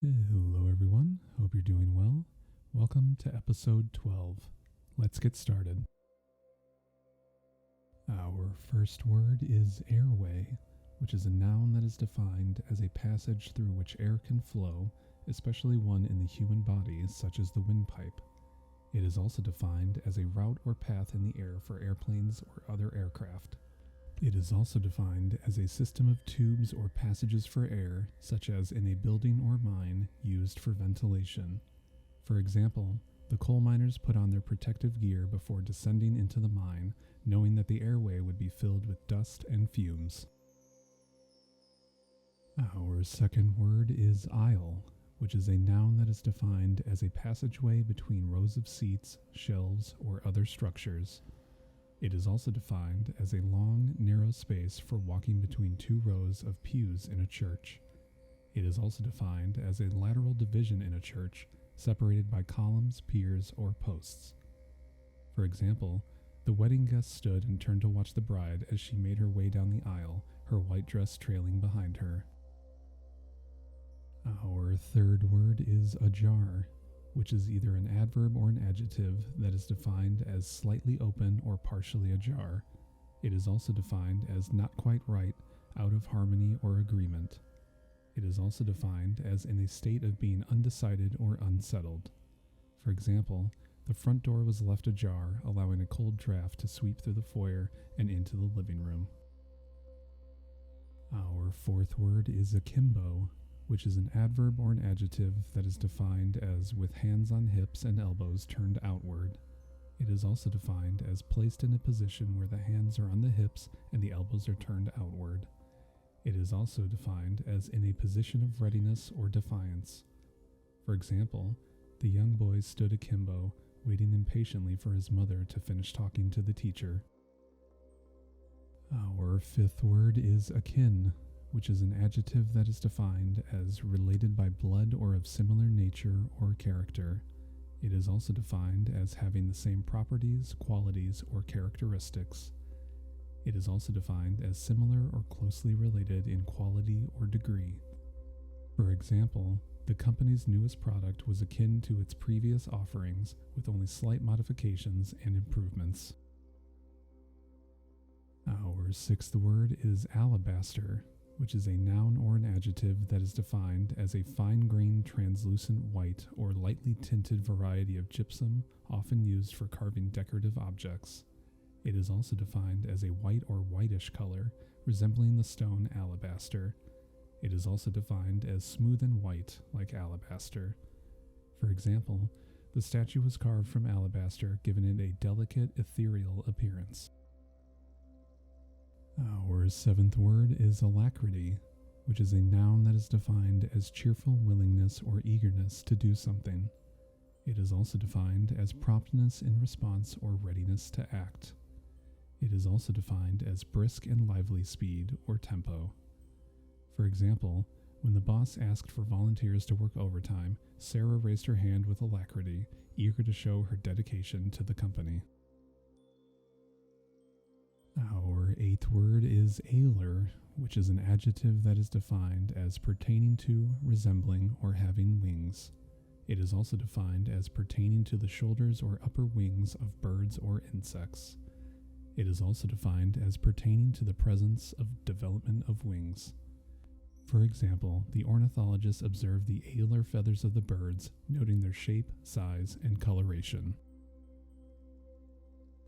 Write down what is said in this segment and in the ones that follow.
Hello everyone, hope you're doing well. Welcome to episode 12. Let's get started. Our first word is airway, which is a noun that is defined as a passage through which air can flow, especially one in the human body such as the windpipe. It is also defined as a route or path in the air for airplanes or other aircraft. It is also defined as a system of tubes or passages for air, such as in a building or mine, used for ventilation. For example, the coal miners put on their protective gear before descending into the mine, knowing that the airway would be filled with dust and fumes. Our second word is aisle, which is a noun that is defined as a passageway between rows of seats, shelves, or other structures. It is also defined as a long, narrow space for walking between two rows of pews in a church. It is also defined as a lateral division in a church, separated by columns, piers, or posts. For example, the wedding guests stood and turned to watch the bride as she made her way down the aisle, her white dress trailing behind her. Our third word is ajar, which is either an adverb or an adjective that is defined as slightly open or partially ajar. It is also defined as not quite right, out of harmony or agreement. It is also defined as in a state of being undecided or unsettled. For example, the front door was left ajar, allowing a cold draft to sweep through the foyer and into the living room. Our fourth word is akimbo, which is an adverb or an adjective that is defined as with hands on hips and elbows turned outward. It is also defined as placed in a position where the hands are on the hips and the elbows are turned outward. It is also defined as in a position of readiness or defiance. For example, the young boy stood akimbo, waiting impatiently for his mother to finish talking to the teacher. Our fifth word is akin, which is an adjective that is defined as related by blood or of similar nature or character. It is also defined as having the same properties, qualities, or characteristics. It is also defined as similar or closely related in quality or degree. For example, the company's newest product was akin to its previous offerings with only slight modifications and improvements. Our sixth word is alabaster, which is a noun or an adjective that is defined as a fine-grained translucent white or lightly tinted variety of gypsum often used for carving decorative objects. It is also defined as a white or whitish color resembling the stone alabaster. It is also defined as smooth and white like alabaster. For example, the statue was carved from alabaster, giving it a delicate, ethereal appearance. Our seventh word is alacrity, which is a noun that is defined as cheerful willingness or eagerness to do something. It is also defined as promptness in response or readiness to act. It is also defined as brisk and lively speed or tempo. For example, when the boss asked for volunteers to work overtime, Sarah raised her hand with alacrity, eager to show her dedication to the company. Our eighth word is Alar, which is an adjective that is defined as pertaining to, resembling, or having wings. It is also defined as pertaining to the shoulders or upper wings of birds or insects. It is also defined as pertaining to the presence of development of wings. For example, the ornithologist observed the alar feathers of the birds, noting their shape, size, and coloration.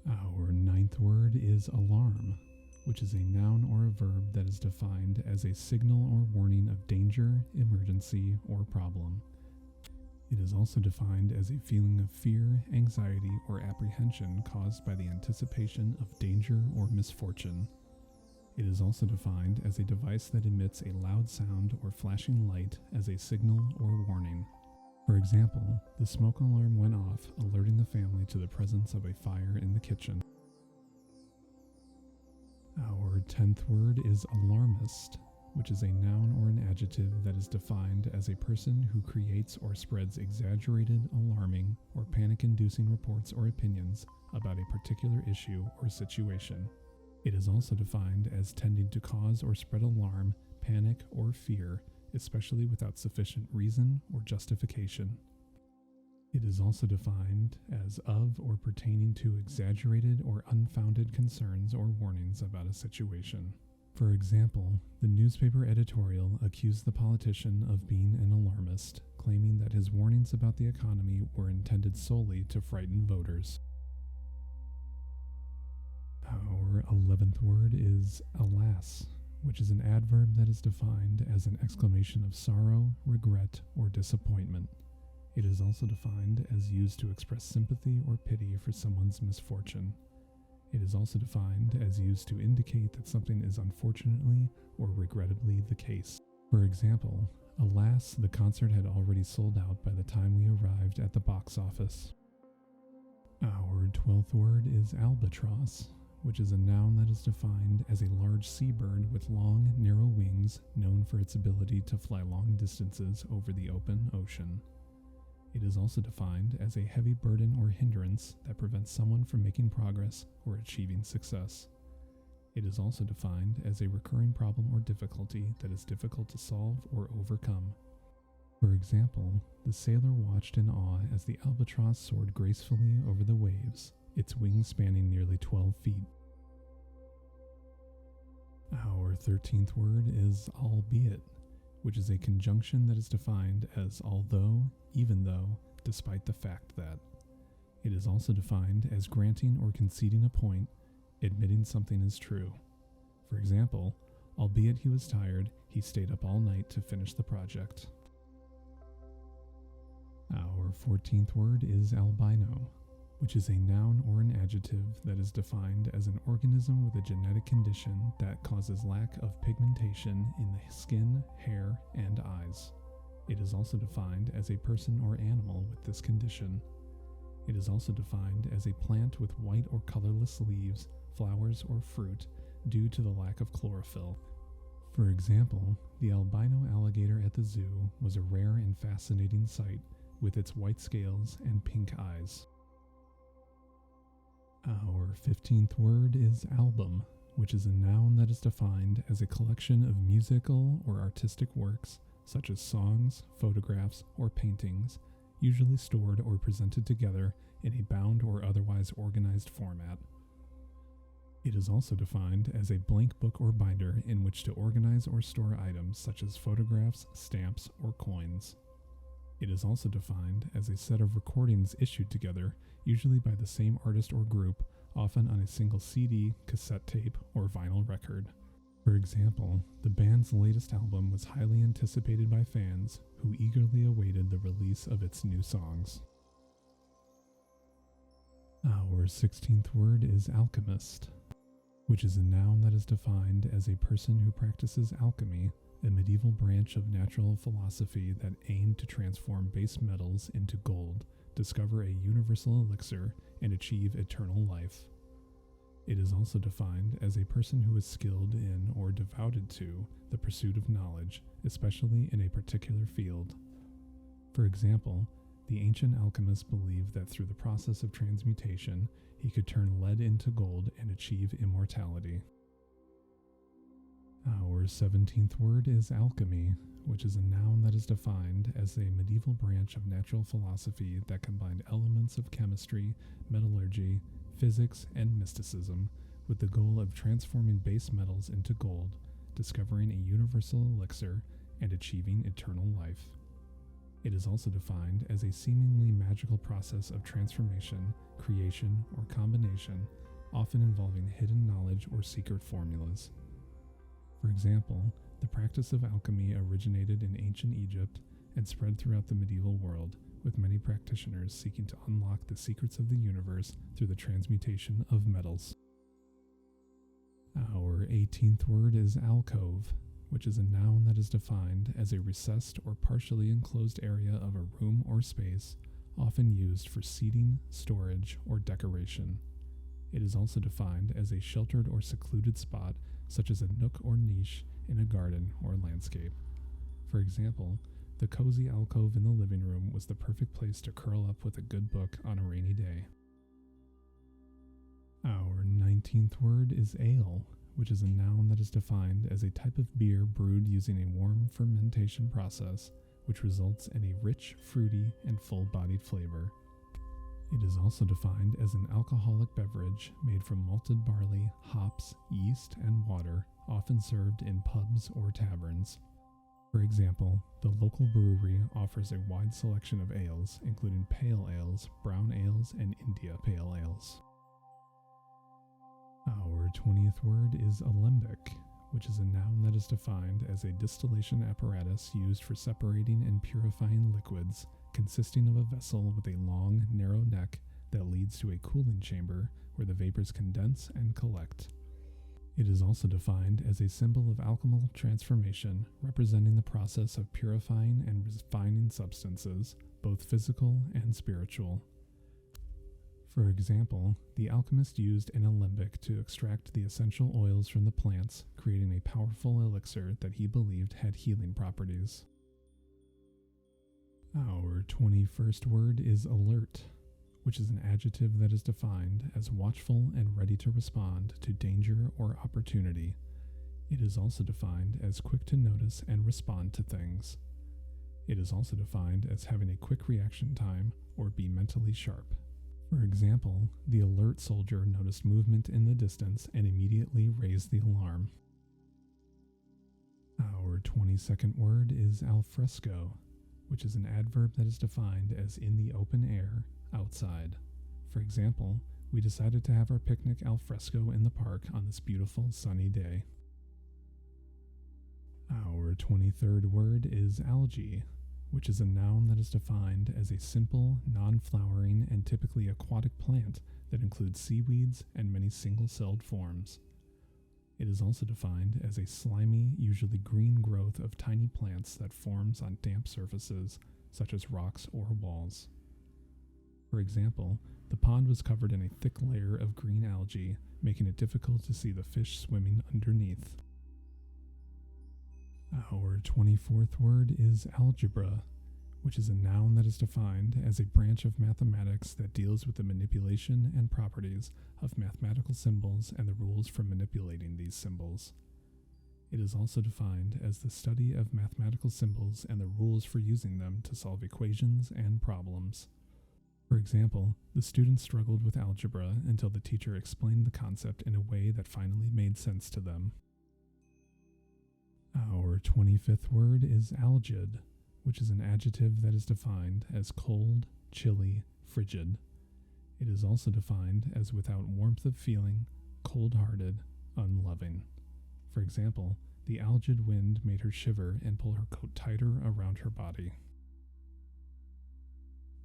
Our ninth word is alarm, which is a noun or a verb that is defined as a signal or warning of danger, emergency, or problem. It is also defined as a feeling of fear, anxiety, or apprehension caused by the anticipation of danger or misfortune. It is also defined as a device that emits a loud sound or flashing light as a signal or warning. For example, the smoke alarm went off, alerting the family to the presence of a fire in the kitchen. Our 10th word is alarmist, which is a noun or an adjective that is defined as a person who creates or spreads exaggerated, alarming, or panic-inducing reports or opinions about a particular issue or situation. It is also defined as tending to cause or spread alarm, panic, or fear, especially without sufficient reason or justification. It is also defined as of or pertaining to exaggerated or unfounded concerns or warnings about a situation. For example, the newspaper editorial accused the politician of being an alarmist, claiming that his warnings about the economy were intended solely to frighten voters. Our 11th word is alas, which is an adverb that is defined as an exclamation of sorrow, regret, or disappointment. It is also defined as used to express sympathy or pity for someone's misfortune. It is also defined as used to indicate that something is unfortunately or regrettably the case. For example, alas, the concert had already sold out by the time we arrived at the box office. Our 12th word is albatross, which is a noun that is defined as a large seabird with long, narrow wings known for its ability to fly long distances over the open ocean. It is also defined as a heavy burden or hindrance that prevents someone from making progress or achieving success. It is also defined as a recurring problem or difficulty that is difficult to solve or overcome. For example, the sailor watched in awe as the albatross soared gracefully over the waves, its wings spanning nearly 12 feet. Our 13th word is albeit, which is a conjunction that is defined as although, even though, despite the fact that. It is also defined as granting or conceding a point, admitting something is true. For example, albeit he was tired, he stayed up all night to finish the project. Our 14th word is albino, which is a noun or an adjective that is defined as an organism with a genetic condition that causes lack of pigmentation in the skin, hair, and eyes. It is also defined as a person or animal with this condition. It is also defined as a plant with white or colorless leaves, flowers, or fruit due to the lack of chlorophyll. For example, the albino alligator at the zoo was a rare and fascinating sight with its white scales and pink eyes. Our 15th word is album, which is a noun that is defined as a collection of musical or artistic works, such as songs, photographs, or paintings, usually stored or presented together in a bound or otherwise organized format. It is also defined as a blank book or binder in which to organize or store items such as photographs, stamps, or coins. It is also defined as a set of recordings issued together, usually by the same artist or group, often on a single CD, cassette tape, or vinyl record. For example, the band's latest album was highly anticipated by fans who eagerly awaited the release of its new songs. Our 16th word is alchemist, which is a noun that is defined as a person who practices alchemy, a medieval branch of natural philosophy that aimed to transform base metals into gold, discover a universal elixir, and achieve eternal life. It is also defined as a person who is skilled in or devoted to the pursuit of knowledge, especially in a particular field. For example, the ancient alchemist believed that through the process of transmutation, he could turn lead into gold and achieve immortality. Our 17th word is alchemy, which is a noun that is defined as a medieval branch of natural philosophy that combined elements of chemistry, metallurgy, physics, and mysticism with the goal of transforming base metals into gold, discovering a universal elixir, and achieving eternal life. It is also defined as a seemingly magical process of transformation, creation, or combination, often involving hidden knowledge or secret formulas. For example, the practice of alchemy originated in ancient Egypt and spread throughout the medieval world, with many practitioners seeking to unlock the secrets of the universe through the transmutation of metals. Our 18th word is alcove, which is a noun that is defined as a recessed or partially enclosed area of a room or space, often used for seating, storage, or decoration. It is also defined as a sheltered or secluded spot, such as a nook or niche in a garden or landscape. For example, the cozy alcove in the living room was the perfect place to curl up with a good book on a rainy day. Our 19th word is ale, which is a noun that is defined as a type of beer brewed using a warm fermentation process, which results in a rich, fruity, and full-bodied flavor. It is also defined as an alcoholic beverage made from malted barley, hops, yeast, and water, often served in pubs or taverns. For example, the local brewery offers a wide selection of ales, including pale ales, brown ales, and India pale ales. Our 20th word is Alembic, which is a noun that is defined as a distillation apparatus used for separating and purifying liquids, consisting of a vessel with a long, narrow neck that leads to a cooling chamber where the vapors condense and collect. It is also defined as a symbol of alchemical transformation, representing the process of purifying and refining substances, both physical and spiritual. For example, the alchemist used an alembic to extract the essential oils from the plants, creating a powerful elixir that he believed had healing properties. Our 21st word is alert, which is an adjective that is defined as watchful and ready to respond to danger or opportunity. It is also defined as quick to notice and respond to things. It is also defined as having a quick reaction time or be mentally sharp. For example, the alert soldier noticed movement in the distance and immediately raised the alarm. Our 22nd word is alfresco, which is an adverb that is defined as in the open air, outside. For example, we decided to have our picnic al fresco in the park on this beautiful sunny day. Our 23rd word is algae, which is a noun that is defined as a simple, non-flowering, and typically aquatic plant that includes seaweeds and many single-celled forms. It is also defined as a slimy, usually green growth of tiny plants that forms on damp surfaces, such as rocks or walls. For example, the pond was covered in a thick layer of green algae, making it difficult to see the fish swimming underneath. Our 24th word is algebra, which is a noun that is defined as a branch of mathematics that deals with the manipulation and properties of mathematical symbols and the rules for manipulating these symbols. It is also defined as the study of mathematical symbols and the rules for using them to solve equations and problems. For example, the students struggled with algebra until the teacher explained the concept in a way that finally made sense to them. Our 25th word is algid, which is an adjective that is defined as cold, chilly, frigid. It is also defined as without warmth of feeling, cold-hearted, unloving. For example, the algid wind made her shiver and pull her coat tighter around her body.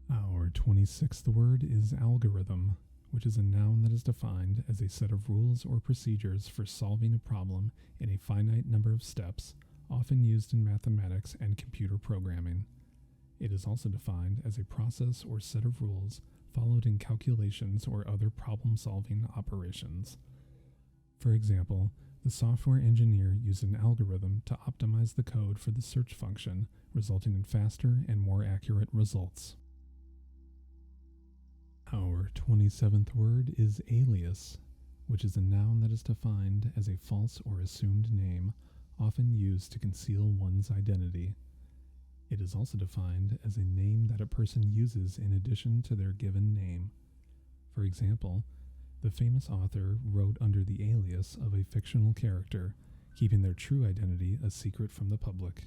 Our 26th word is algorithm, which is a noun that is defined as a set of rules or procedures for solving a problem in a finite number of steps, often used in mathematics and computer programming. It is also defined as a process or set of rules followed in calculations or other problem-solving operations. For example, the software engineer used an algorithm to optimize the code for the search function, resulting in faster and more accurate results. Our 27th word is alias, which is a noun that is defined as a false or assumed name, often used to conceal one's identity. It is also defined as a name that a person uses in addition to their given name. For example, the famous author wrote under the alias of a fictional character, keeping their true identity a secret from the public.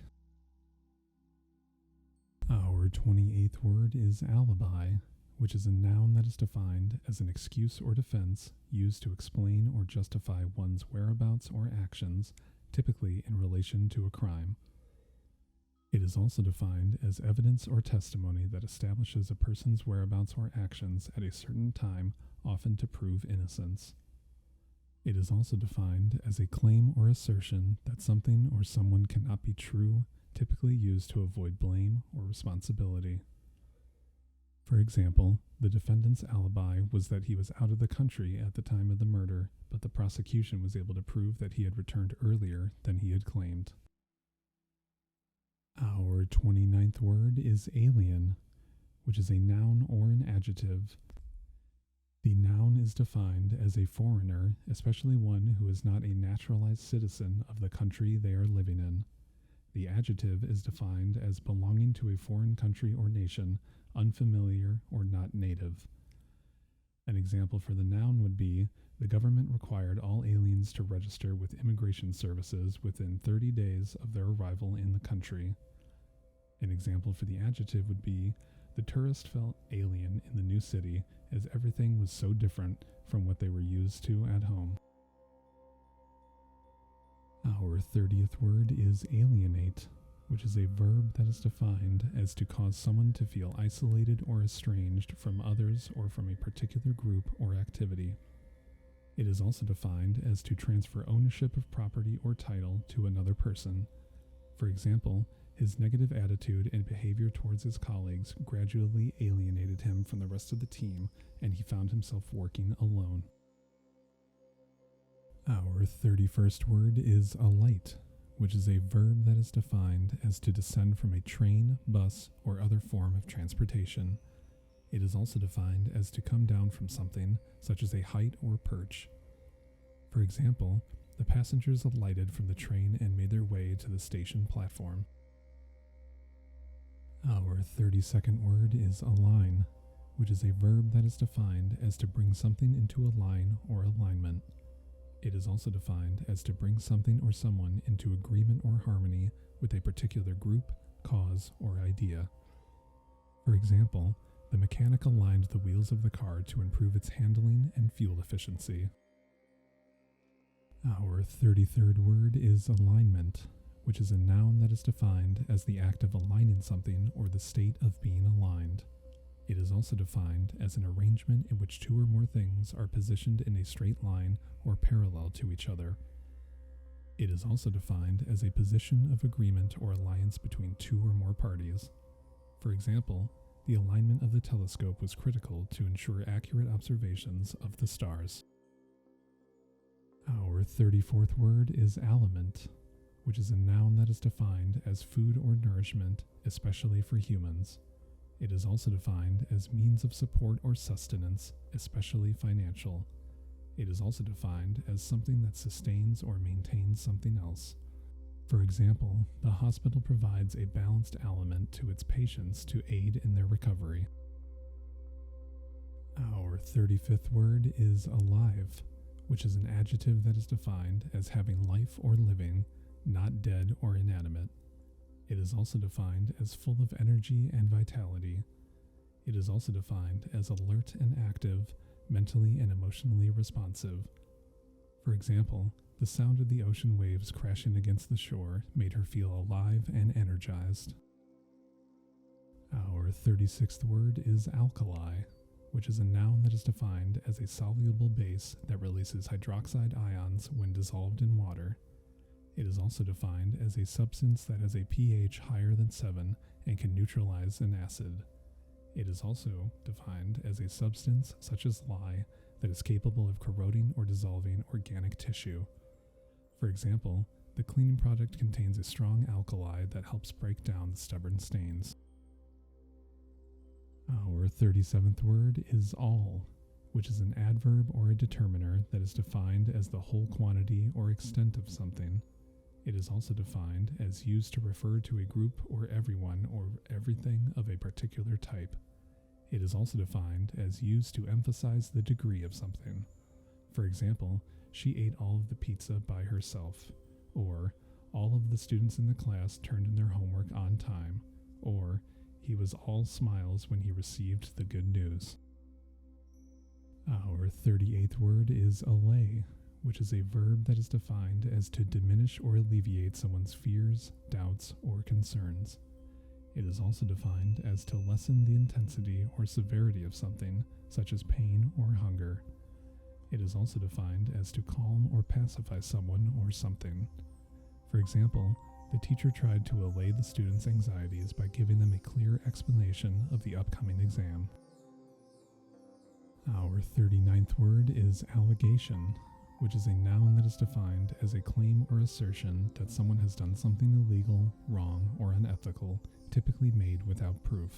Our 28th word is alibi, which is a noun that is defined as an excuse or defense used to explain or justify one's whereabouts or actions, typically in relation to a crime. It is also defined as evidence or testimony that establishes a person's whereabouts or actions at a certain time, often to prove innocence. It is also defined as a claim or assertion that something or someone cannot be true, typically used to avoid blame or responsibility. For example, the defendant's alibi was that he was out of the country at the time of the murder, but the prosecution was able to prove that he had returned earlier than he had claimed. Our 29th word is alien, which is a noun or an adjective The noun is defined as a foreigner, especially one who is not a naturalized citizen of the country they are living in. The adjective is defined as belonging to a foreign country or nation, unfamiliar or not native. An example for the noun would be, the government required all aliens to register with immigration services within 30 days of their arrival in the country. An example for the adjective would be, the tourist felt alien in the new city as everything was so different from what they were used to at home. Our 30th word is alienate, which is a verb that is defined as to cause someone to feel isolated or estranged from others or from a particular group or activity. It is also defined as to transfer ownership of property or title to another person. For example, his negative attitude and behavior towards his colleagues gradually alienated him from the rest of the team, and he found himself working alone. Our 31st word is alight, which is a verb that is defined as to descend from a train, bus, or other form of transportation. It is also defined as to come down from something, such as a height or perch. For example, the passengers alighted from the train and made their way to the station platform. Our 32nd word is align, which is a verb that is defined as to bring something into a line or alignment. It is also defined as to bring something or someone into agreement or harmony with a particular group, cause, or idea. For example, the mechanic aligned the wheels of the car to improve its handling and fuel efficiency. Our 33rd word is alignment, which is a noun that is defined as the act of aligning something or the state of being aligned. It is also defined as an arrangement in which two or more things are positioned in a straight line or parallel to each other. It is also defined as a position of agreement or alliance between two or more parties. For example, the alignment of the telescope was critical to ensure accurate observations of the stars. Our 34th word is aliment, which is a noun that is defined as food or nourishment, especially for humans. It is also defined as means of support or sustenance, especially financial. It is also defined as something that sustains or maintains something else. For example, the hospital provides a balanced aliment to its patients to aid in their recovery. Our 35th word is alive, which is an adjective that is defined as having life or living, not dead or inanimate. It is also defined as full of energy and vitality. It is also defined as alert and active, mentally and emotionally responsive. For example, the sound of the ocean waves crashing against the shore made her feel alive and energized. Our 36th word is alkali, which is a noun that is defined as a soluble base that releases hydroxide ions when dissolved in water. It is also defined as a substance that has a pH higher than 7 and can neutralize an acid. It is also defined as a substance, such as lye, that is capable of corroding or dissolving organic tissue. For example, the cleaning product contains a strong alkali that helps break down the stubborn stains. Our 37th word is all, which is an adverb or a determiner that is defined as the whole quantity or extent of something. It is also defined as used to refer to a group or everyone or everything of a particular type. It is also defined as used to emphasize the degree of something. For example, she ate all of the pizza by herself, or all of the students in the class turned in their homework on time, or he was all smiles when he received the good news. Our 38th word is allay, which is a verb that is defined as to diminish or alleviate someone's fears, doubts, or concerns. It is also defined as to lessen the intensity or severity of something, such as pain or hunger. It is also defined as to calm or pacify someone or something. For example, the teacher tried to allay the students' anxieties by giving them a clear explanation of the upcoming exam. Our 39th word is allegation, which is a noun that is defined as a claim or assertion that someone has done something illegal, wrong, or unethical, typically made without proof.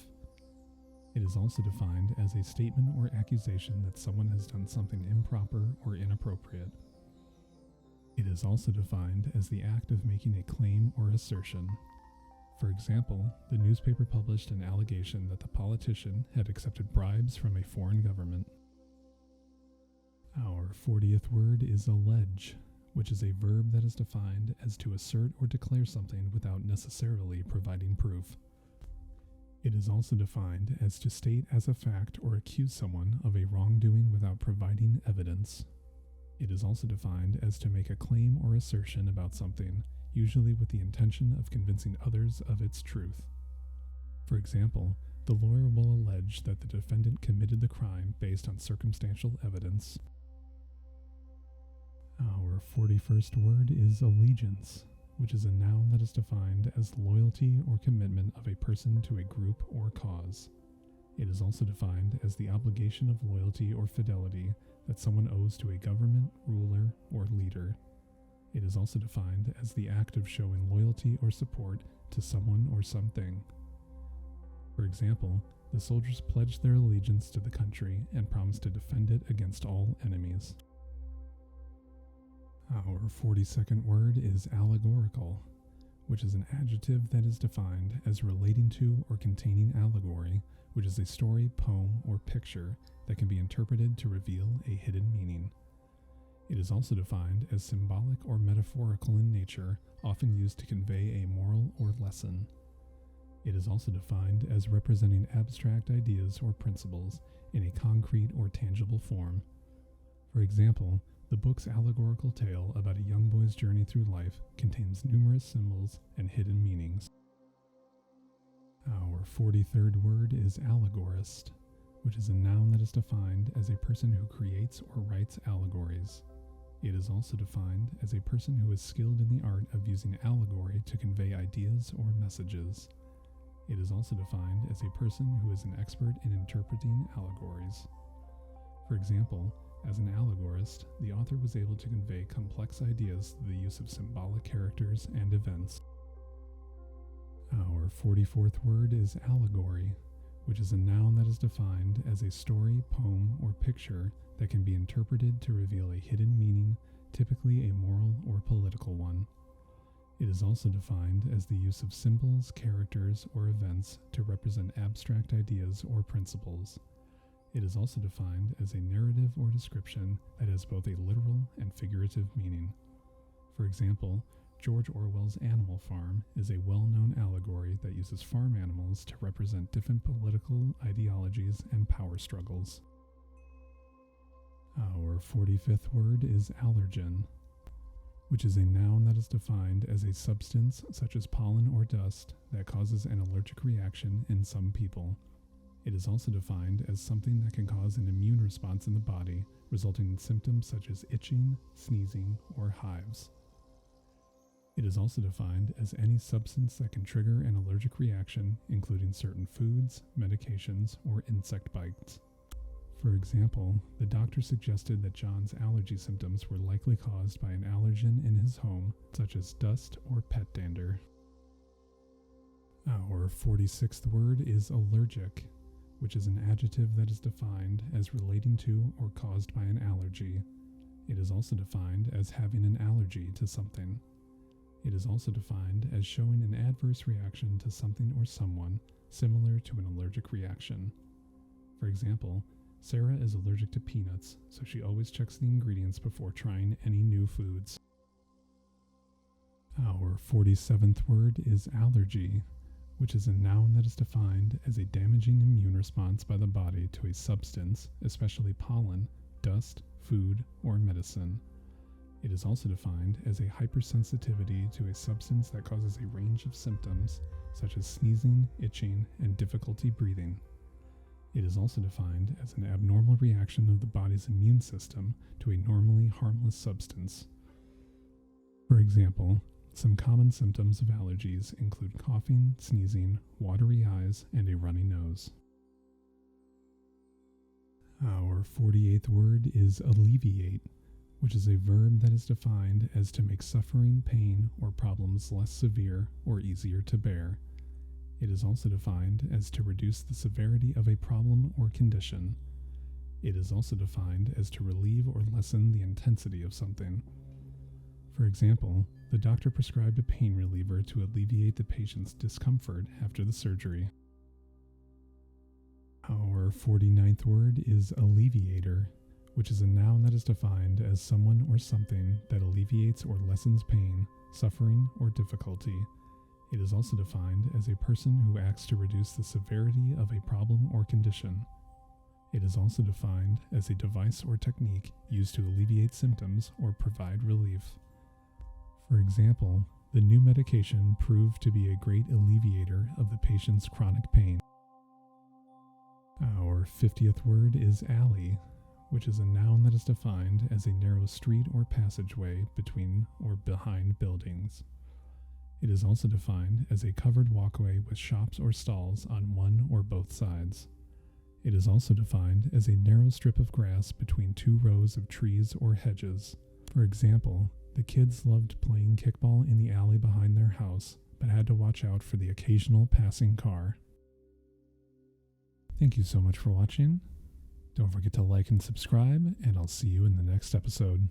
It is also defined as a statement or accusation that someone has done something improper or inappropriate. It is also defined as the act of making a claim or assertion. For example, the newspaper published an allegation that the politician had accepted bribes from a foreign government. Our 40th word is allege, which is a verb that is defined as to assert or declare something without necessarily providing proof. It is also defined as to state as a fact or accuse someone of a wrongdoing without providing evidence. It is also defined as to make a claim or assertion about something, usually with the intention of convincing others of its truth. For example, the lawyer will allege that the defendant committed the crime based on circumstantial evidence. Our 41st word is allegiance, which is a noun that is defined as loyalty or commitment of a person to a group or cause. It is also defined as the obligation of loyalty or fidelity that someone owes to a government, ruler, or leader. It is also defined as the act of showing loyalty or support to someone or something. For example, the soldiers pledged their allegiance to the country and promised to defend it against all enemies. Our 42nd word is allegorical, which is an adjective that is defined as relating to or containing allegory, which is a story, poem, or picture that can be interpreted to reveal a hidden meaning. It is also defined as symbolic or metaphorical in nature, often used to convey a moral or lesson. It is also defined as representing abstract ideas or principles in a concrete or tangible form. For example, the book's allegorical tale about a young boy's journey through life contains numerous symbols and hidden meanings. Our 43rd word is allegorist, which is a noun that is defined as a person who creates or writes allegories. It is also defined as a person who is skilled in the art of using allegory to convey ideas or messages. It is also defined as a person who is an expert in interpreting allegories. For example, as an allegorist, the author was able to convey complex ideas through the use of symbolic characters and events. Our 44th word is allegory, which is a noun that is defined as a story, poem, or picture that can be interpreted to reveal a hidden meaning, typically a moral or political one. It is also defined as the use of symbols, characters, or events to represent abstract ideas or principles. It is also defined as a narrative or description that has both a literal and figurative meaning. For example, George Orwell's Animal Farm is a well-known allegory that uses farm animals to represent different political ideologies and power struggles. Our 45th word is allergen, which is a noun that is defined as a substance such as pollen or dust that causes an allergic reaction in some people. It is also defined as something that can cause an immune response in the body, resulting in symptoms such as itching, sneezing, or hives. It is also defined as any substance that can trigger an allergic reaction, including certain foods, medications, or insect bites. For example, the doctor suggested that John's allergy symptoms were likely caused by an allergen in his home, such as dust or pet dander. Our 46th word is allergic, which is an adjective that is defined as relating to or caused by an allergy. It is also defined as having an allergy to something. It is also defined as showing an adverse reaction to something or someone, similar to an allergic reaction. For example, Sarah is allergic to peanuts, so she always checks the ingredients before trying any new foods. Our 47th word is allergy, which is a noun that is defined as a damaging immune response by the body to a substance, especially pollen, dust, food, or medicine. It is also defined as a hypersensitivity to a substance that causes a range of symptoms, such as sneezing, itching, and difficulty breathing. It is also defined as an abnormal reaction of the body's immune system to a normally harmless substance. For example, some common symptoms of allergies include coughing, sneezing, watery eyes, and a runny nose. Our 48th word is alleviate, which is a verb that is defined as to make suffering, pain, or problems less severe or easier to bear. It is also defined as to reduce the severity of a problem or condition. It is also defined as to relieve or lessen the intensity of something. For example, the doctor prescribed a pain reliever to alleviate the patient's discomfort after the surgery. Our 49th word is alleviator, which is a noun that is defined as someone or something that alleviates or lessens pain, suffering, or difficulty. It is also defined as a person who acts to reduce the severity of a problem or condition. It is also defined as a device or technique used to alleviate symptoms or provide relief. For example, the new medication proved to be a great alleviator of the patient's chronic pain. Our 50th word is alley, which is a noun that is defined as a narrow street or passageway between or behind buildings. It is also defined as a covered walkway with shops or stalls on one or both sides. It is also defined as a narrow strip of grass between two rows of trees or hedges. For example, the kids loved playing kickball in the alley behind their house, but had to watch out for the occasional passing car. Thank you so much for watching. Don't forget to like and subscribe, and I'll see you in the next episode.